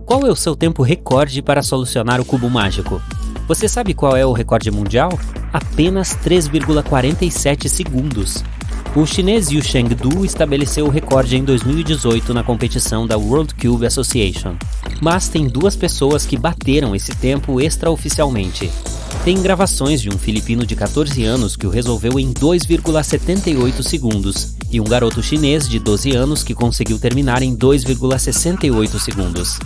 Qual é o seu tempo recorde para solucionar o cubo mágico? Você sabe qual é o recorde mundial? Apenas 3,47 segundos. O chinês Yu Chengdu estabeleceu o recorde em 2018 na competição da World Cube Association. Mas tem duas pessoas que bateram esse tempo extraoficialmente. Tem gravações de um filipino de 14 anos que o resolveu em 2,78 segundos e um garoto chinês de 12 anos que conseguiu terminar em 2,68 segundos.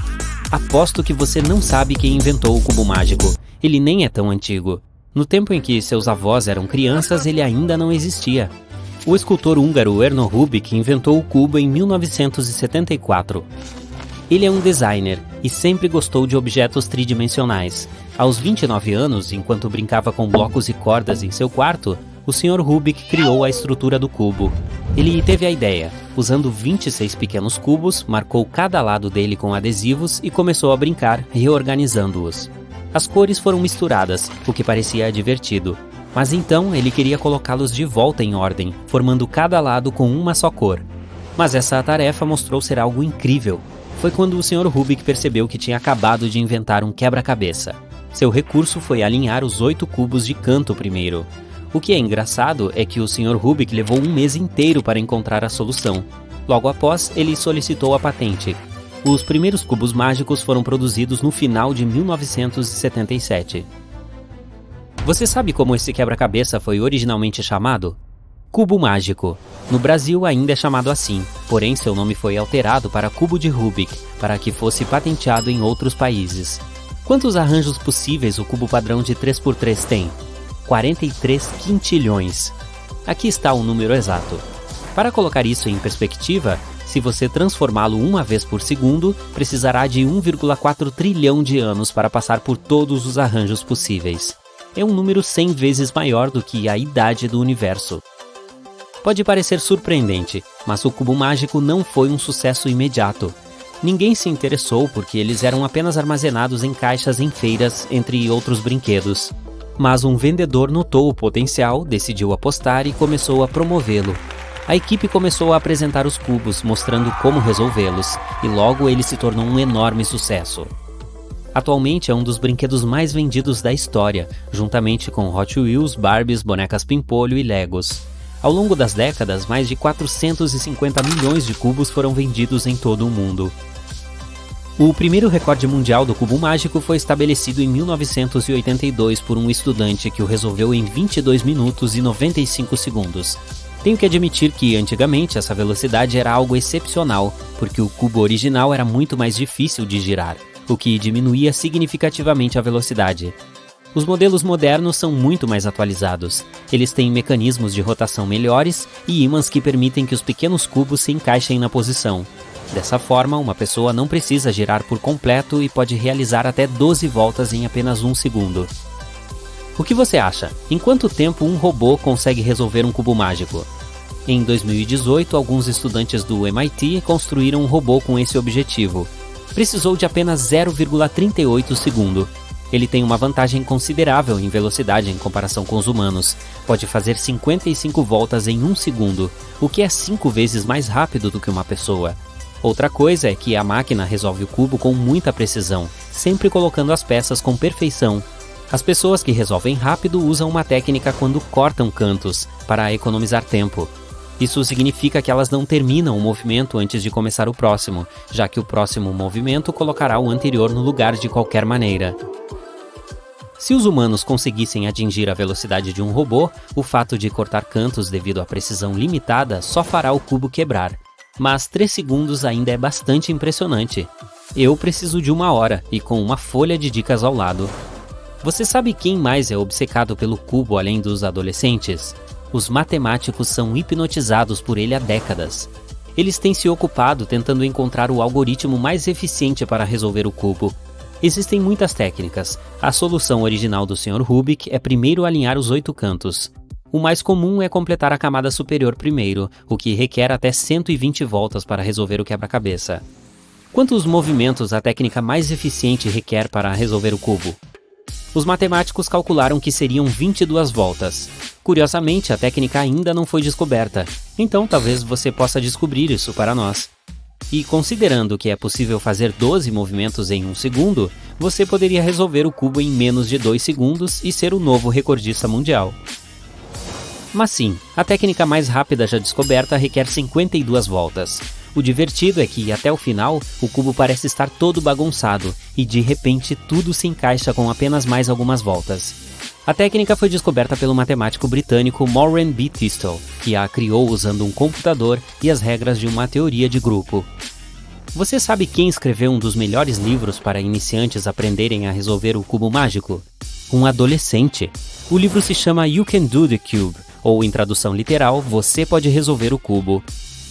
Aposto que você não sabe quem inventou o cubo mágico. Ele nem é tão antigo. No tempo em que seus avós eram crianças, ele ainda não existia. O escultor húngaro Erno Rubik inventou o cubo em 1974. Ele é um designer e sempre gostou de objetos tridimensionais. Aos 29 anos, enquanto brincava com blocos e cordas em seu quarto, o Sr. Rubik criou a estrutura do cubo. Ele teve a ideia. Usando 26 pequenos cubos, marcou cada lado dele com adesivos e começou a brincar, reorganizando-os. As cores foram misturadas, o que parecia divertido. Mas então ele queria colocá-los de volta em ordem, formando cada lado com uma só cor. Mas essa tarefa mostrou ser algo incrível. Foi quando o Sr. Rubik percebeu que tinha acabado de inventar um quebra-cabeça. Seu recurso foi alinhar os 8 cubos de canto primeiro. O que é engraçado é que o Sr. Rubik levou um mês inteiro para encontrar a solução. Logo após, ele solicitou a patente. Os primeiros cubos mágicos foram produzidos no final de 1977. Você sabe como esse quebra-cabeça foi originalmente chamado? Cubo mágico. No Brasil ainda é chamado assim, porém seu nome foi alterado para cubo de Rubik, para que fosse patenteado em outros países. Quantos arranjos possíveis o cubo padrão de 3x3 tem? 43 quintilhões. Aqui está o número exato. Para colocar isso em perspectiva, se você transformá-lo uma vez por segundo, precisará de 1,4 trilhão de anos para passar por todos os arranjos possíveis. É um número 100 vezes maior do que a idade do universo. Pode parecer surpreendente, mas o cubo mágico não foi um sucesso imediato. Ninguém se interessou porque eles eram apenas armazenados em caixas em feiras, entre outros brinquedos. Mas um vendedor notou o potencial, decidiu apostar e começou a promovê-lo. A equipe começou a apresentar os cubos, mostrando como resolvê-los, e logo ele se tornou um enorme sucesso. Atualmente é um dos brinquedos mais vendidos da história, juntamente com Hot Wheels, Barbies, bonecas Pimpolho e Legos. Ao longo das décadas, mais de 450 milhões de cubos foram vendidos em todo o mundo. O primeiro recorde mundial do cubo mágico foi estabelecido em 1982 por um estudante que o resolveu em 22 minutos e 95 segundos. Tenho que admitir que, antigamente, essa velocidade era algo excepcional, porque o cubo original era muito mais difícil de girar, o que diminuía significativamente a velocidade. Os modelos modernos são muito mais atualizados. Eles têm mecanismos de rotação melhores e ímãs que permitem que os pequenos cubos se encaixem na posição. Dessa forma, uma pessoa não precisa girar por completo e pode realizar até 12 voltas em apenas 1 segundo. O que você acha? Em quanto tempo um robô consegue resolver um cubo mágico? Em 2018, alguns estudantes do MIT construíram um robô com esse objetivo. Precisou de apenas 0,38 segundo. Ele tem uma vantagem considerável em velocidade em comparação com os humanos. Pode fazer 55 voltas em 1 segundo, o que é 5 vezes mais rápido do que uma pessoa. Outra coisa é que a máquina resolve o cubo com muita precisão, sempre colocando as peças com perfeição. As pessoas que resolvem rápido usam uma técnica quando cortam cantos, para economizar tempo. Isso significa que elas não terminam o movimento antes de começar o próximo, já que o próximo movimento colocará o anterior no lugar de qualquer maneira. Se os humanos conseguissem atingir a velocidade de um robô, o fato de cortar cantos devido à precisão limitada só fará o cubo quebrar. Mas 3 segundos ainda é bastante impressionante. Eu preciso de 1 hora e com uma folha de dicas ao lado. Você sabe quem mais é obcecado pelo cubo além dos adolescentes? Os matemáticos são hipnotizados por ele há décadas. Eles têm se ocupado tentando encontrar o algoritmo mais eficiente para resolver o cubo. Existem muitas técnicas. A solução original do Sr. Rubik é primeiro alinhar os 8 cantos. O mais comum é completar a camada superior primeiro, o que requer até 120 voltas para resolver o quebra-cabeça. Quantos movimentos a técnica mais eficiente requer para resolver o cubo? Os matemáticos calcularam que seriam 22 voltas. Curiosamente, a técnica ainda não foi descoberta, então talvez você possa descobrir isso para nós. E considerando que é possível fazer 12 movimentos em 1 segundo, você poderia resolver o cubo em menos de 2 segundos e ser o novo recordista mundial. Mas sim, a técnica mais rápida já descoberta requer 52 voltas. O divertido é que, até o final, o cubo parece estar todo bagunçado e, de repente, tudo se encaixa com apenas mais algumas voltas. A técnica foi descoberta pelo matemático britânico Moran B. Thistle, que a criou usando um computador e as regras de uma teoria de grupo. Você sabe quem escreveu um dos melhores livros para iniciantes aprenderem a resolver o cubo mágico? Um adolescente. O livro se chama You Can Do the Cube, ou em tradução literal, Você Pode Resolver o Cubo.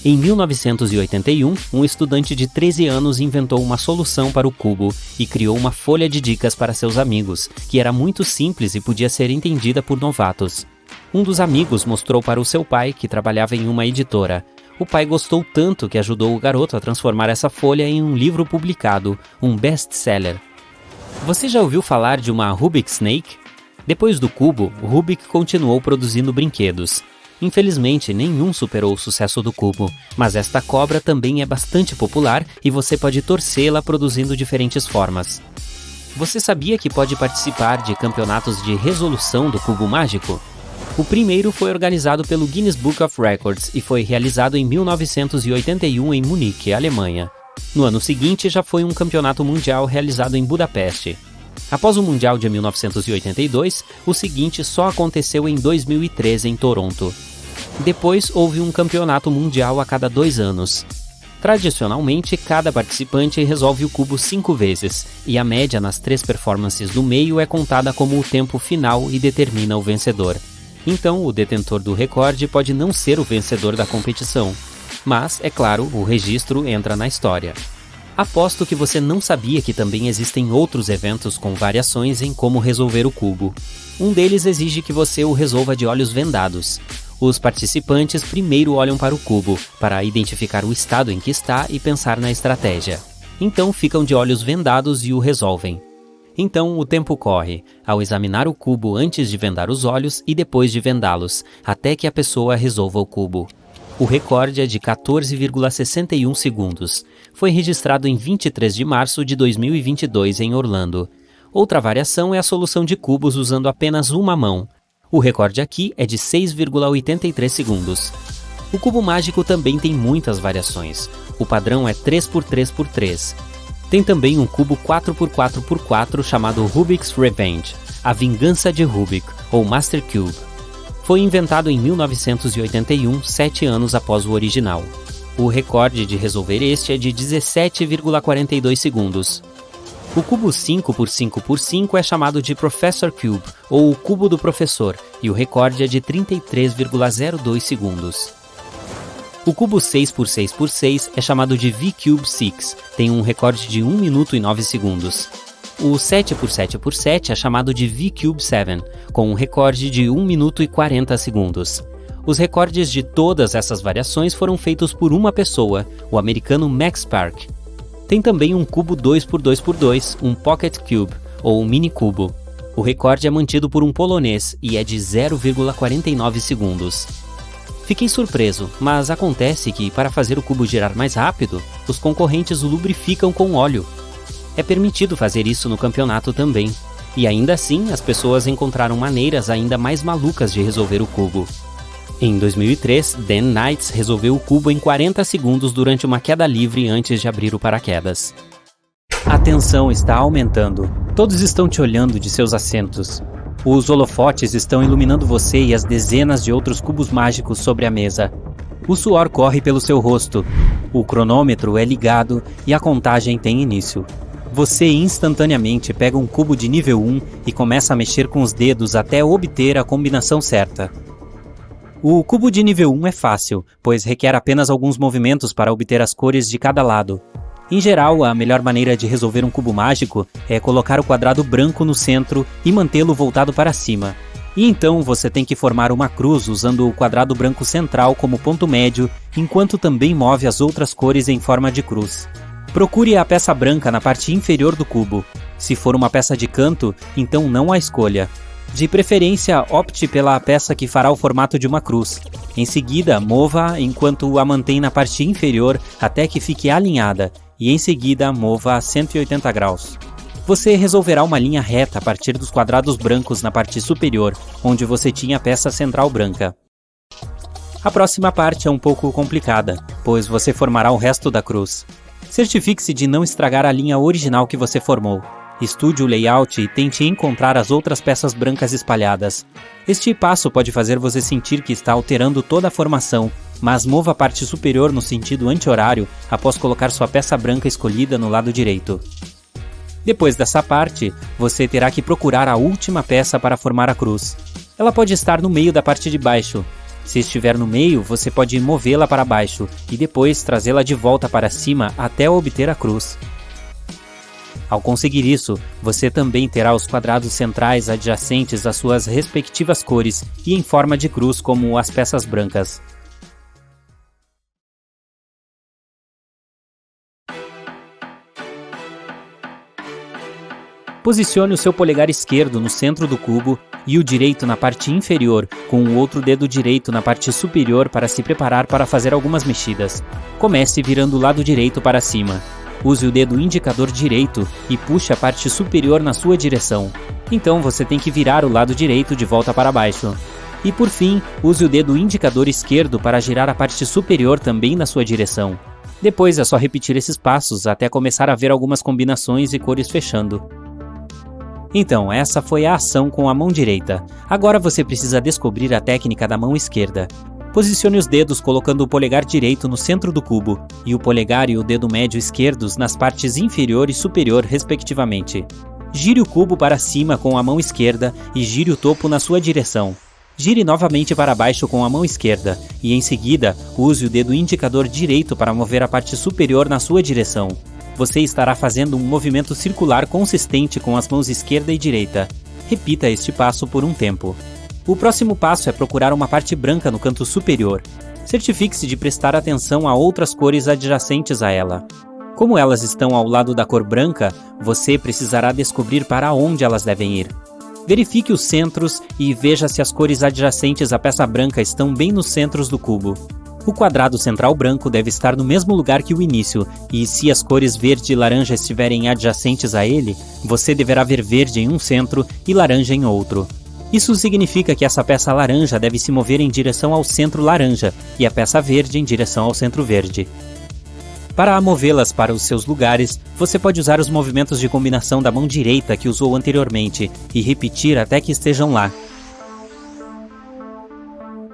Em 1981, um estudante de 13 anos inventou uma solução para o cubo e criou uma folha de dicas para seus amigos, que era muito simples e podia ser entendida por novatos. Um dos amigos mostrou para o seu pai, que trabalhava em uma editora. O pai gostou tanto que ajudou o garoto a transformar essa folha em um livro publicado, um best-seller. Você já ouviu falar de uma Rubik's Snake? Depois do cubo, Rubik continuou produzindo brinquedos. Infelizmente, nenhum superou o sucesso do cubo, mas esta cobra também é bastante popular e você pode torcê-la produzindo diferentes formas. Você sabia que pode participar de campeonatos de resolução do cubo mágico? O primeiro foi organizado pelo Guinness Book of Records e foi realizado em 1981 em Munique, Alemanha. No ano seguinte, já foi um campeonato mundial realizado em Budapeste. Após o Mundial de 1982, o seguinte só aconteceu em 2013 em Toronto. Depois, houve um campeonato mundial a cada 2 anos. Tradicionalmente, cada participante resolve o cubo 5 vezes, e a média nas 3 performances do meio é contada como o tempo final e determina o vencedor. Então, o detentor do recorde pode não ser o vencedor da competição. Mas, é claro, o registro entra na história. Aposto que você não sabia que também existem outros eventos com variações em como resolver o cubo. Um deles exige que você o resolva de olhos vendados. Os participantes primeiro olham para o cubo, para identificar o estado em que está e pensar na estratégia. Então ficam de olhos vendados e o resolvem. Então o tempo corre, ao examinar o cubo antes de vendar os olhos e depois de vendá-los, até que a pessoa resolva o cubo. O recorde é de 14,61 segundos. Foi registrado em 23 de março de 2022 em Orlando. Outra variação é a solução de cubos usando apenas uma mão. O recorde aqui é de 6,83 segundos. O cubo mágico também tem muitas variações. O padrão é 3x3x3. Tem também um cubo 4x4x4 chamado Rubik's Revenge, a vingança de Rubik, ou Master Cube. Foi inventado em 1981, 7 anos após o original. O recorde de resolver este é de 17,42 segundos. O cubo 5x5x5 é chamado de Professor Cube, ou o cubo do professor, e o recorde é de 33,02 segundos. O cubo 6x6x6 é chamado de V-Cube 6, tem um recorde de 1 minuto e 9 segundos. O 7x7x7 é chamado de V-Cube 7, com um recorde de 1 minuto e 40 segundos. Os recordes de todas essas variações foram feitos por uma pessoa, o americano Max Park. Tem também um cubo 2x2x2, um Pocket Cube, ou um mini cubo. O recorde é mantido por um polonês e é de 0,49 segundos. Fiquei surpreso, mas acontece que, para fazer o cubo girar mais rápido, os concorrentes o lubrificam com óleo. É permitido fazer isso no campeonato também. E ainda assim, as pessoas encontraram maneiras ainda mais malucas de resolver o cubo. Em 2003, Dan Knights resolveu o cubo em 40 segundos durante uma queda livre antes de abrir o paraquedas. A tensão está aumentando. Todos estão te olhando de seus assentos. Os holofotes estão iluminando você e as dezenas de outros cubos mágicos sobre a mesa. O suor corre pelo seu rosto. O cronômetro é ligado e a contagem tem início. Você instantaneamente pega um cubo de nível 1 e começa a mexer com os dedos até obter a combinação certa. O cubo de nível 1 é fácil, pois requer apenas alguns movimentos para obter as cores de cada lado. Em geral, a melhor maneira de resolver um cubo mágico é colocar o quadrado branco no centro e mantê-lo voltado para cima. E então você tem que formar uma cruz usando o quadrado branco central como ponto médio, enquanto também move as outras cores em forma de cruz. Procure a peça branca na parte inferior do cubo. Se for uma peça de canto, então não a escolha. De preferência, opte pela peça que fará o formato de uma cruz. Em seguida, mova enquanto a mantém na parte inferior até que fique alinhada, e em seguida mova a 180 graus. Você resolverá uma linha reta a partir dos quadrados brancos na parte superior, onde você tinha a peça central branca. A próxima parte é um pouco complicada, pois você formará o resto da cruz. Certifique-se de não estragar a linha original que você formou. Estude o layout e tente encontrar as outras peças brancas espalhadas. Este passo pode fazer você sentir que está alterando toda a formação, mas mova a parte superior no sentido anti-horário após colocar sua peça branca escolhida no lado direito. Depois dessa parte, você terá que procurar a última peça para formar a cruz. Ela pode estar no meio da parte de baixo. Se estiver no meio, você pode movê-la para baixo e depois trazê-la de volta para cima até obter a cruz. Ao conseguir isso, você também terá os quadrados centrais adjacentes às suas respectivas cores e em forma de cruz como as peças brancas. Posicione o seu polegar esquerdo no centro do cubo e o direito na parte inferior, com o outro dedo direito na parte superior para se preparar para fazer algumas mexidas. Comece virando o lado direito para cima. Use o dedo indicador direito e puxe a parte superior na sua direção. Então você tem que virar o lado direito de volta para baixo. E por fim, use o dedo indicador esquerdo para girar a parte superior também na sua direção. Depois é só repetir esses passos até começar a ver algumas combinações e cores fechando. Então, essa foi a ação com a mão direita. Agora você precisa descobrir a técnica da mão esquerda. Posicione os dedos colocando o polegar direito no centro do cubo e o polegar e o dedo médio esquerdos nas partes inferior e superior, respectivamente. Gire o cubo para cima com a mão esquerda e gire o topo na sua direção. Gire novamente para baixo com a mão esquerda e, em seguida, use o dedo indicador direito para mover a parte superior na sua direção. Você estará fazendo um movimento circular consistente com as mãos esquerda e direita. Repita este passo por um tempo. O próximo passo é procurar uma parte branca no canto superior. Certifique-se de prestar atenção a outras cores adjacentes a ela. Como elas estão ao lado da cor branca, você precisará descobrir para onde elas devem ir. Verifique os centros e veja se as cores adjacentes à peça branca estão bem nos centros do cubo. O quadrado central branco deve estar no mesmo lugar que o início, e se as cores verde e laranja estiverem adjacentes a ele, você deverá ver verde em um centro e laranja em outro. Isso significa que essa peça laranja deve se mover em direção ao centro laranja e a peça verde em direção ao centro verde. Para movê-las para os seus lugares, você pode usar os movimentos de combinação da mão direita que usou anteriormente e repetir até que estejam lá.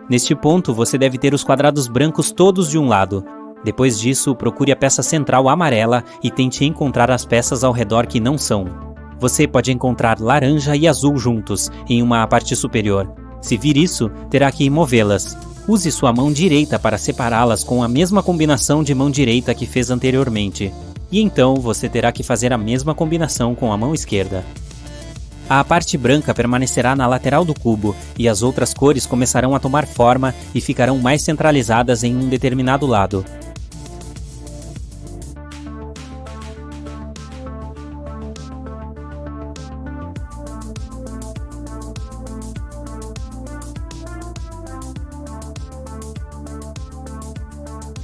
Neste ponto, você deve ter os quadrados brancos todos de um lado. Depois disso, procure a peça central amarela e tente encontrar as peças ao redor que não são. Você pode encontrar laranja e azul juntos, em uma parte superior. Se vir isso, terá que movê-las. Use sua mão direita para separá-las com a mesma combinação de mão direita que fez anteriormente. E então você terá que fazer a mesma combinação com a mão esquerda. A parte branca permanecerá na lateral do cubo, e as outras cores começarão a tomar forma e ficarão mais centralizadas em um determinado lado.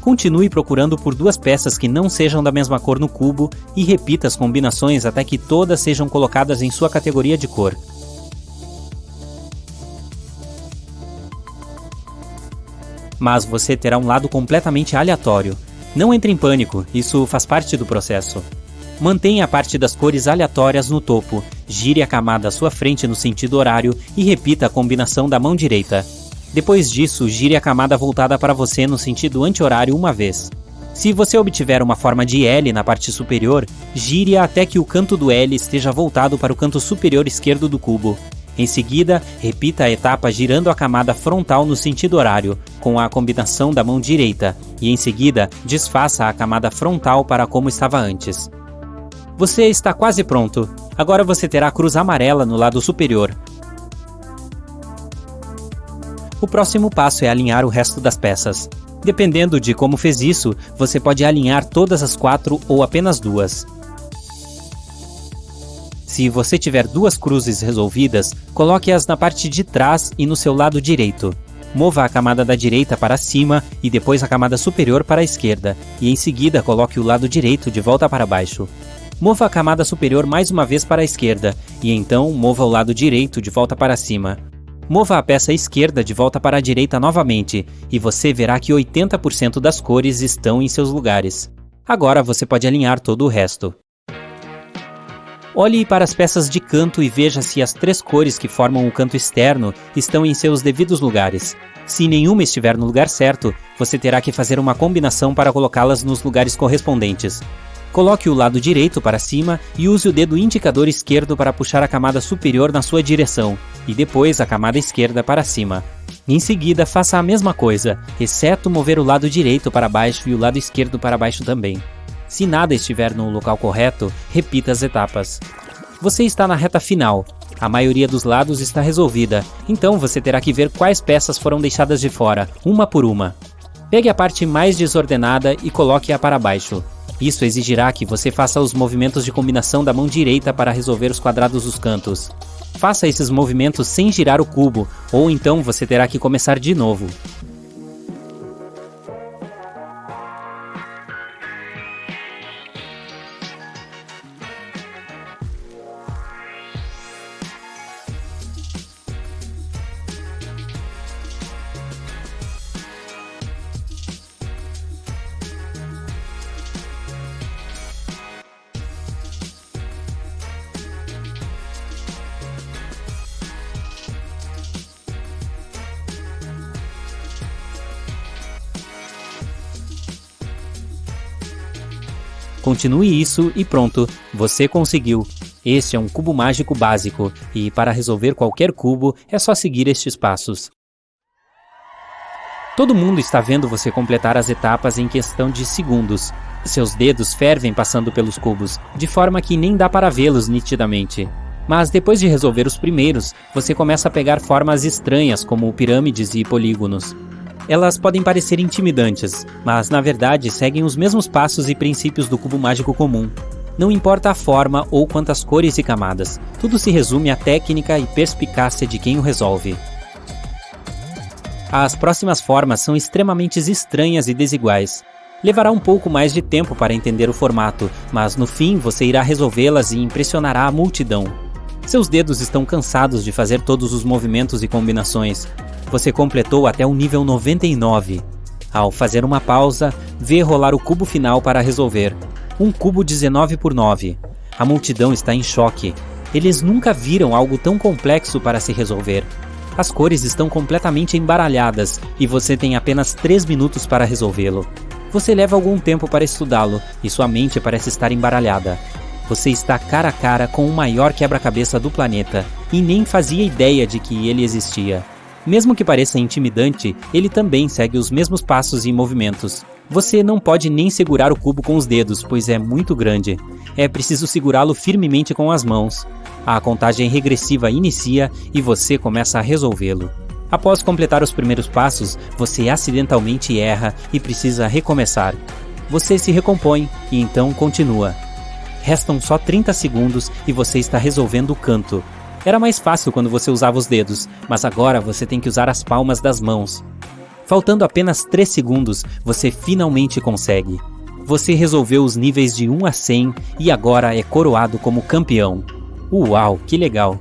Continue procurando por duas peças que não sejam da mesma cor no cubo e repita as combinações até que todas sejam colocadas em sua categoria de cor. Mas você terá um lado completamente aleatório. Não entre em pânico, isso faz parte do processo. Mantenha a parte das cores aleatórias no topo, gire a camada à sua frente no sentido horário e repita a combinação da mão direita. Depois disso, gire a camada voltada para você no sentido anti-horário uma vez. Se você obtiver uma forma de L na parte superior, gire-a até que o canto do L esteja voltado para o canto superior esquerdo do cubo. Em seguida, repita a etapa girando a camada frontal no sentido horário, com a combinação da mão direita, e em seguida, desfaça a camada frontal para como estava antes. Você está quase pronto. Agora você terá a cruz amarela no lado superior. O próximo passo é alinhar o resto das peças. Dependendo de como fez isso, você pode alinhar todas as 4 ou apenas 2. Se você tiver duas cruzes resolvidas, coloque-as na parte de trás e no seu lado direito. Mova a camada da direita para cima e depois a camada superior para a esquerda, e em seguida coloque o lado direito de volta para baixo. Mova a camada superior mais uma vez para a esquerda, e então mova o lado direito de volta para cima. Mova a peça esquerda de volta para a direita novamente, e você verá que 80% das cores estão em seus lugares. Agora você pode alinhar todo o resto. Olhe para as peças de canto e veja se as três cores que formam o canto externo estão em seus devidos lugares. Se nenhuma estiver no lugar certo, você terá que fazer uma combinação para colocá-las nos lugares correspondentes. Coloque o lado direito para cima e use o dedo indicador esquerdo para puxar a camada superior na sua direção, e depois a camada esquerda para cima. Em seguida, faça a mesma coisa, exceto mover o lado direito para baixo e o lado esquerdo para baixo também. Se nada estiver no local correto, repita as etapas. Você está na reta final. A maioria dos lados está resolvida, então você terá que ver quais peças foram deixadas de fora, uma por uma. Pegue a parte mais desordenada e coloque-a para baixo. Isso exigirá que você faça os movimentos de combinação da mão direita para resolver os quadrados dos cantos. Faça esses movimentos sem girar o cubo, ou então você terá que começar de novo. Continue isso e pronto, você conseguiu! Este é um cubo mágico básico, e para resolver qualquer cubo é só seguir estes passos. Todo mundo está vendo você completar as etapas em questão de segundos. Seus dedos fervem passando pelos cubos, de forma que nem dá para vê-los nitidamente. Mas depois de resolver os primeiros, você começa a pegar formas estranhas como pirâmides e polígonos. Elas podem parecer intimidantes, mas na verdade seguem os mesmos passos e princípios do cubo mágico comum. Não importa a forma ou quantas cores e camadas, tudo se resume à técnica e perspicácia de quem o resolve. As próximas formas são extremamente estranhas e desiguais. Levará um pouco mais de tempo para entender o formato, mas no fim você irá resolvê-las e impressionará a multidão. Seus dedos estão cansados de fazer todos os movimentos e combinações. Você completou até o nível 99. Ao fazer uma pausa, vê rolar o cubo final para resolver. Um cubo 19 por 9. A multidão está em choque. Eles nunca viram algo tão complexo para se resolver. As cores estão completamente embaralhadas e você tem apenas 3 minutos para resolvê-lo. Você leva algum tempo para estudá-lo e sua mente parece estar embaralhada. Você está cara a cara com o maior quebra-cabeça do planeta e nem fazia ideia de que ele existia. Mesmo que pareça intimidante, ele também segue os mesmos passos e movimentos. Você não pode nem segurar o cubo com os dedos, pois é muito grande. É preciso segurá-lo firmemente com as mãos. A contagem regressiva inicia e você começa a resolvê-lo. Após completar os primeiros passos, você acidentalmente erra e precisa recomeçar. Você se recompõe e então continua. Restam só 30 segundos e você está resolvendo o canto. Era mais fácil quando você usava os dedos, mas agora você tem que usar as palmas das mãos. Faltando apenas 3 segundos, você finalmente consegue. Você resolveu os níveis de 1 a 100 e agora é coroado como campeão. Uau, que legal!